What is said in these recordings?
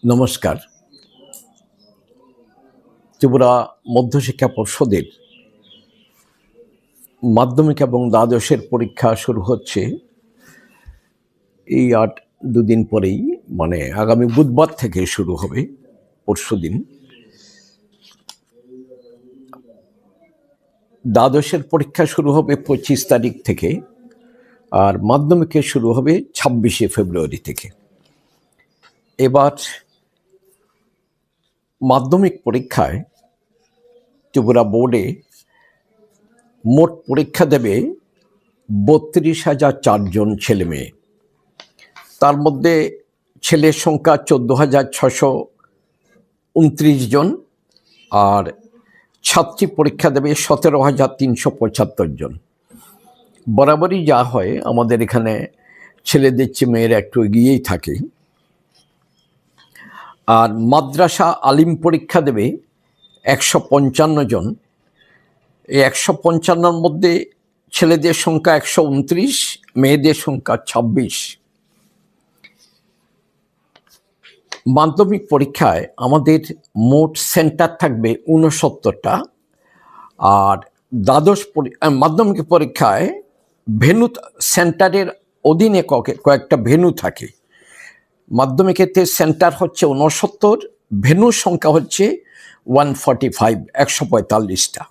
নমস্কার। ত্রিপুরা মধ্যশিক্ষা পর্ষদের মাধ্যমিক এবং দ্বাদশের পরীক্ষা শুরু হচ্ছে এই দুদিন পরেই, মানে আগামী বুধবার থেকে শুরু হবে। পরশুদিন দ্বাদশের পরীক্ষা শুরু হবে 25 তারিখ থেকে, আর মাধ্যমিকের শুরু হবে 26শে ফেব্রুয়ারি থেকে। এবার মাধ্যমিক পরীক্ষায় ত্রিপুরা বোর্ডে মোট পরীক্ষা দেবে 32,004 জন ছেলে মেয়ে। তার মধ্যে ছেলের সংখ্যা 14,629 জন, আর ছাত্রী পরীক্ষা দেবে 17,375 জন। বরাবরই যা হয়, আমাদের এখানে ছেলেদের চেয়ে মেয়েরা একটু এগিয়েই থাকে। আর মাদ্রাসা আলিম পরীক্ষা দেবে 155 জন। এই 155-র মধ্যে ছেলেদের সংখ্যা 129, মেয়েদের সংখ্যা 26। মাধ্যমিক পরীক্ষায় আমাদের মোট সেন্টার থাকবে 69টা, আর মাধ্যমিক পরীক্ষায় ভেন্যু সেন্টারের অধীনে কয়েকটা ভেন্যু থাকে। মাধ্যমিকেতে সেন্টার হচ্ছে 69, ভেন্যুর সংখ্যা হচ্ছে 145, 145টা।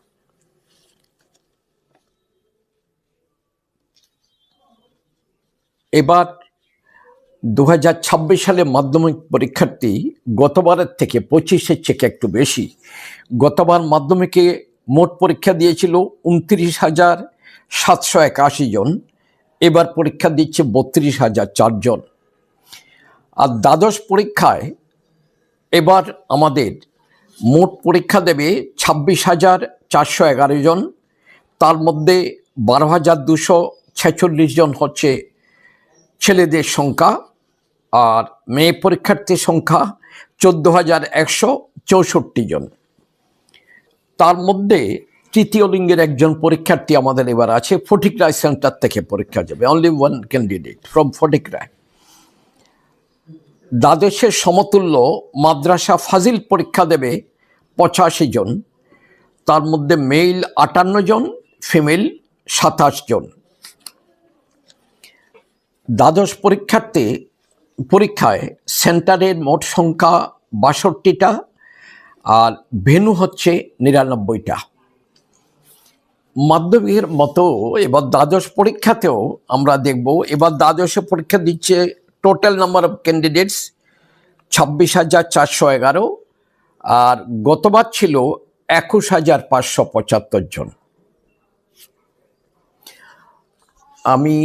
এবার 2026 সালে মাধ্যমিক পরীক্ষার্থী গতবারের থেকে 25-এর চেয়ে একটু বেশি। গতবার মাধ্যমিকে মোট পরীক্ষা দিয়েছিল 29,781 জন, এবার পরীক্ষা দিচ্ছে 32,004 জন। আর দ্বাদশ পরীক্ষায় এবার আমাদের মোট পরীক্ষা দেবে 26,411 জন। তার মধ্যে 12,246 জন হচ্ছে ছেলেদের সংখ্যা, আর মেয়ে পরীক্ষার্থীর সংখ্যা 14,164 জন। তার মধ্যে তৃতীয় লিঙ্গের একজন পরীক্ষার্থী আমাদের এবার আছে। ফটিকরায় সেন্টার থেকে পরীক্ষা যাবে, only one candidate from Fatikroy. দ্বাদশের সমতুল্য মাদ্রাসা ফাজিল পরীক্ষা দেবে 85 জন। তার মধ্যে মেল 58 জন, ফিমেল 27 জন। দ্বাদশ পরীক্ষায় সেন্টারের মোট সংখ্যা 62টা, আর ভেন্যু হচ্ছে 99টা। মাধ্যমিকের মতো এবার দ্বাদশ পরীক্ষাতেও আমরা দেখব। এবার দ্বাদশে পরীক্ষা দিচ্ছে টোটাল নাম্বার অফ ক্যান্ডিডেটস 26,411, আর গতবার ছিল 21,575 জন। আমি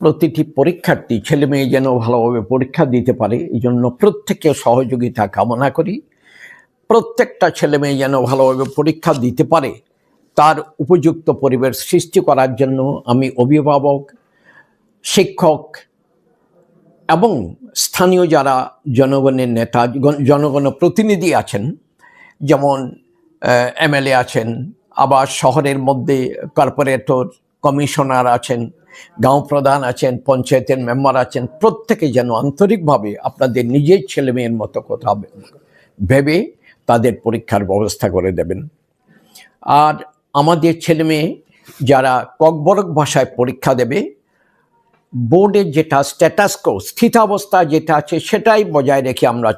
প্রতিটি পরীক্ষার্থী ছেলে মেয়ে যেন ভালোভাবে পরীক্ষা দিতে পারে, এই জন্য প্রত্যেকের সহযোগিতা কামনা করি। প্রত্যেকটা ছেলে মেয়ে যেন ভালোভাবে পরীক্ষা দিতে পারে, তার উপযুক্ত পরিবেশ সৃষ্টি করার জন্য আমি অভিভাবক, শিক্ষক এবং স্থানীয় যারা জনগণের নেতা, জনগণ প্রতিনিধি আছেন, যেমন এমএলএ আছেন, আবার শহরের মধ্যে কর্পোরেটর, কমিশনার আছেন, গাঁও প্রধান আছেন, পঞ্চায়েতের মেম্বার আছেন, প্রত্যেকে যেন আন্তরিকভাবে আপনাদের নিজের ছেলে মেয়ের মতো কথা ভেবে তাদের পরীক্ষার ব্যবস্থা করে দেবেন। আর আমাদের ছেলে মেয়ে যারা ককবরক ভাষায় পরীক্ষা দেবে, বোর্ডের যেটা স্ট্যাটাস কো, স্থিতাবস্থা যেটা আছে সেটাই বজায় রেখে আমরা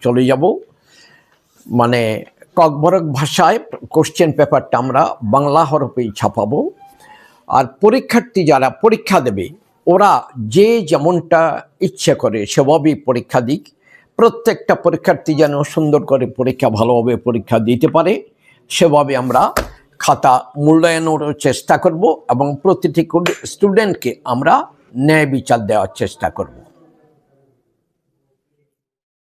চলে যাব। মানে ককবরক ভাষায় কোশ্চেন পেপারটা আমরা বাংলা হরফেই ছাপাবো। আর পরীক্ষার্থী যারা পরীক্ষা দেবে, ওরা যে যেমনটা ইচ্ছে করে সেভাবেই পরীক্ষা দিক। প্রত্যেকটা পরীক্ষার্থী যেন সুন্দর করে ভালোভাবে পরীক্ষা দিতে পারে, সেভাবে আমরা খাতা মূল্যায়নেরও চেষ্টা করব, এবং প্রতিটি স্টুডেন্টকে আমরা ন্যায় বিচার দেওয়ার চেষ্টা করব।